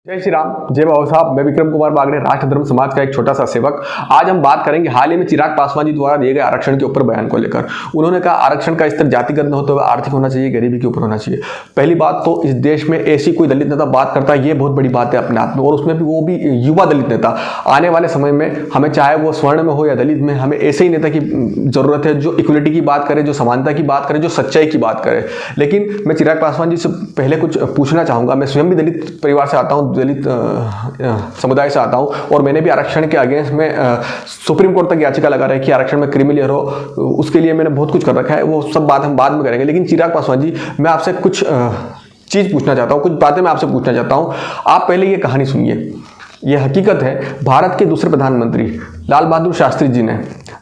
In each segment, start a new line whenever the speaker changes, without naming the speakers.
जय श्री राम, जय बाबा साहब। मैं विक्रम कुमार बागड़े, राष्ट्र धर्म समाज का एक छोटा सा सेवक। आज हम बात करेंगे हाल ही में चिराग पासवान जी द्वारा दिए गए आरक्षण के ऊपर बयान को लेकर। उन्होंने कहा आरक्षण का स्तर जातिगत न होते हुए आर्थिक होना चाहिए, गरीबी के ऊपर होना चाहिए। पहली बात तो इस देश में ऐसी कोई दलित नेता बात करता है, ये बहुत बड़ी बात है अपने आप में, और उसमें भी वो भी युवा दलित नेता। आने वाले समय में हमें चाहे वो स्वर्ण में हो या दलित में, हमें ऐसे ही नेता की जरूरत है जो इक्वलिटी की बात करे, जो समानता की बात करे, जो सच्चाई की बात करे। लेकिन मैं चिराग पासवान जी से पहले कुछ पूछना चाहूँगा। मैं स्वयं भी दलित परिवार से आता हूँ, दलित समुदाय से आता हूं, और मैंने भी आरक्षण के अगेंस्ट में सुप्रीम कोर्ट तक याचिका लगा रही कि आरक्षण में क्रीमी हो, उसके लिए मैंने बहुत कुछ कर रखा है। वो सब बात हम बाद में करेंगे। लेकिन चिराग पासवान जी, मैं आपसे कुछ चीज पूछना चाहता हूं, कुछ बातें मैं आपसे पूछना चाहता हूं। आप पहले ये कहानी सुनिए। यह हकीकत है, भारत के दूसरे प्रधानमंत्री लाल बहादुर शास्त्री जी ने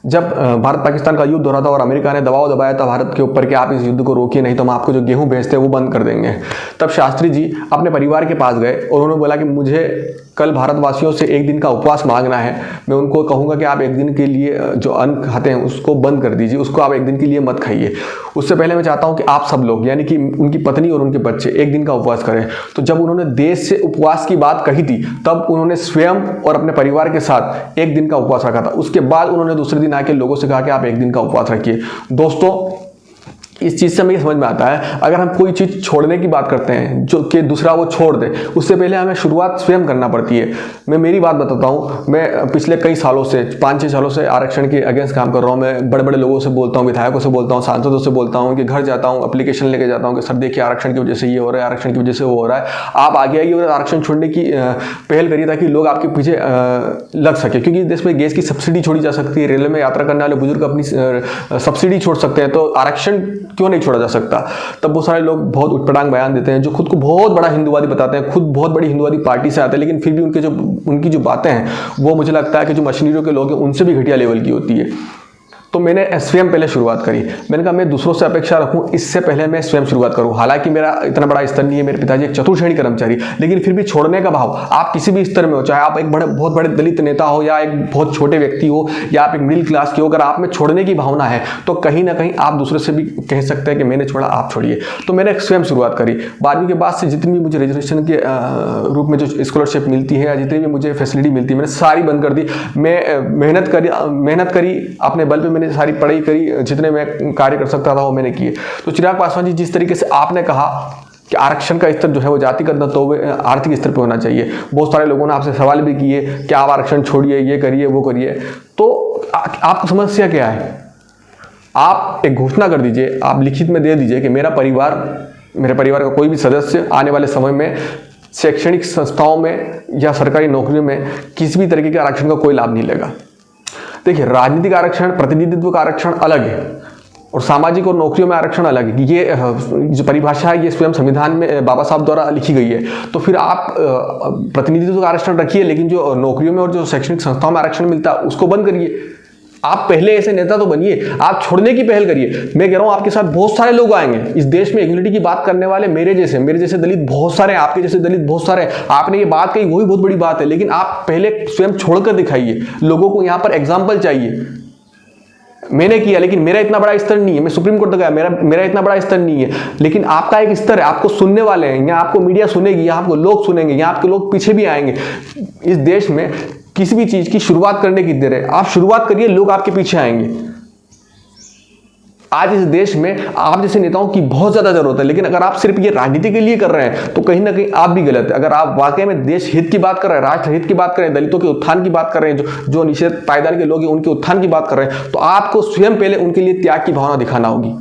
जब भारत पाकिस्तान का युद्ध हो रहा था और अमेरिका ने दबाव दबाया था भारत के ऊपर कि आप इस युद्ध को रोकिए, नहीं तो हम आपको जो गेहूं भेजते हैं वो बंद कर देंगे, तब शास्त्री जी अपने परिवार के पास गए और उन्होंने बोला कि मुझे कल भारतवासियों से एक दिन का उपवास मांगना है। मैं उनको कहूँगा कि आप एक दिन के लिए जो अन्न खाते हैं उसको बंद कर दीजिए, उसको आप एक दिन के लिए मत खाइए। उससे पहले मैं चाहता हूँ कि आप सब लोग, यानी कि उनकी पत्नी और उनके बच्चे, एक दिन का उपवास करें। तो जब उन्होंने देश से उपवास की बात कही थी, तब उन्होंने स्वयं और अपने परिवार के साथ एक दिन का उपवास रखा था। उसके बाद उन्होंने दूसरे दिन आके लोगों से कहा कि आप एक दिन का उपवास रखिए। दोस्तों, इस चीज़ से हमें समझ में आता है, अगर हम कोई चीज़ छोड़ने की बात करते हैं जो कि दूसरा वो छोड़ दे, उससे पहले हमें शुरुआत स्वयं करना पड़ती है। मैं मेरी बात बताता हूँ। मैं पिछले कई सालों से, 5-6 सालों से आरक्षण के अगेंस्ट काम कर रहा हूँ। मैं बड़े बड़े लोगों से बोलता हूँ, विधायकों से बोलता हूँ, सांसदों से बोलता हूँ, कि घर जाता हूँ, एप्लीकेशन लेके जाता हूँ कि सर देखिए आरक्षण की वजह से ये हो रहा है, आरक्षण की वजह से वो हो रहा है, आप आगे आइए और आरक्षण छोड़ने की पहल करिए ताकि लोग आपके पीछे लग सके। क्योंकि देश में गैस की सब्सिडी छोड़ी जा सकती है, रेलवे में यात्रा करने वाले बुजुर्ग अपनी सब्सिडी छोड़ सकते हैं, तो आरक्षण क्यों नहीं छोड़ा जा सकता? तब बहुत सारे लोग बहुत उटपटांग बयान देते हैं, जो खुद को बहुत बड़ा हिंदूवादी बताते हैं, खुद बहुत बड़ी हिंदूवादी पार्टी से आते हैं, लेकिन फिर भी उनकी जो बातें हैं वो मुझे लगता है कि जो मशीनरियों के लोग हैं उनसे भी घटिया लेवल की होती है। तो मैंने स्वयं पहले शुरुआत करी। मैंने कहा मैं दूसरों से अपेक्षा रखूं, इससे पहले मैं स्वयं शुरुआत करूं। हालांकि मेरा इतना बड़ा स्तर नहीं है, मेरे पिताजी एक चतुर्थ श्रेणी कर्मचारी, लेकिन फिर भी छोड़ने का भाव, आप किसी भी स्तर में हो, चाहे आप एक बहुत बड़े दलित नेता हो या एक बहुत छोटे व्यक्ति हो या आप एक मिडिल क्लास के हो, अगर आप में छोड़ने की भावना है तो कहीं ना कहीं आप दूसरे से भी कह सकते हैं कि मैंने छोड़ा, आप छोड़िए। तो मैंने स्वयं शुरुआत करी। 12वीं के बाद से जितनी भी मुझे रिजर्वेशन के रूप में जो स्कॉलरशिप मिलती है या जितनी भी मुझे फैसिलिटी मिलती है, मैंने सारी बंद कर दी। मैं मेहनत करी, अपने बल पर मैंने सारी पढ़ाई करी, जितने मैं कार्य कर सकता था वो मैंने किए। तो चिराग पासवान जी, जिस तरीके से आपने कहा कि आरक्षण का स्तर जो है वो जातिगत न तो आर्थिक स्तर पे होना चाहिए, बहुत सारे लोगों ने आपसे सवाल भी किए कि आप आरक्षण छोड़िए, ये करिए, वो करिए। तो आपकी समस्या क्या है? आप एक घोषणा कर दीजिए, आप लिखित में दे दीजिए कि मेरे परिवार का कोई भी सदस्य आने वाले समय में शैक्षणिक संस्थाओं में या सरकारी नौकरियों में किसी भी तरीके के आरक्षण का कोई लाभ नहीं लेगा। देखिए, राजनीतिक आरक्षण, प्रतिनिधित्व का आरक्षण अलग है और सामाजिक और नौकरियों में आरक्षण अलग है। ये जो परिभाषा है ये स्वयं संविधान में बाबा साहब द्वारा लिखी गई है। तो फिर आप प्रतिनिधित्व का आरक्षण रखिए, लेकिन जो नौकरियों में और जो शैक्षणिक संस्थाओं में आरक्षण मिलता है उसको बंद करिए। आप पहले ऐसे नेता तो बनिए, आप छोड़ने की पहल करिए। मैं कह रहा हूं आपके साथ बहुत सारे लोग आएंगे इस देश में इक्वलिटी की बात करने वाले, मेरे जैसे दलित बहुत सारे हैं, आपके जैसे दलित बहुत सारे हैं। आपने ये बात कही, वही बहुत बड़ी बात है, लेकिन आप पहले स्वयं छोड़कर दिखाइए। लोगों को यहां पर एग्जाम्पल चाहिए। मैंने किया, लेकिन मेरा इतना बड़ा स्तर नहीं है। मैं सुप्रीम कोर्ट तक गया, मेरा इतना बड़ा स्तर नहीं है, लेकिन आपका एक स्तर है। आपको सुनने वाले हैं, यहाँ आपको मीडिया सुनेगी, यहाँ आपको लोग सुनेंगे, यहाँ आपके लोग पीछे भी आएंगे। इस देश में किसी भी चीज की शुरुआत करने की देर है, आप शुरुआत करिए, लोग आपके पीछे आएंगे। आज इस देश में आप जैसे नेताओं की बहुत ज्यादा जरूरत है, लेकिन अगर आप सिर्फ ये राजनीति के लिए कर रहे हैं तो कहीं ना कहीं आप भी गलत है। अगर आप वाकई में देश हित की बात कर रहे हैं, राष्ट्र हित की बात कर रहे हैं, दलितों के उत्थान की बात कर रहे हैं, जो निषेध पायदान के लोग हैं उनके उत्थान की बात कर रहे हैं, तो आपको स्वयं पहले उनके लिए त्याग की भावना दिखाना होगी।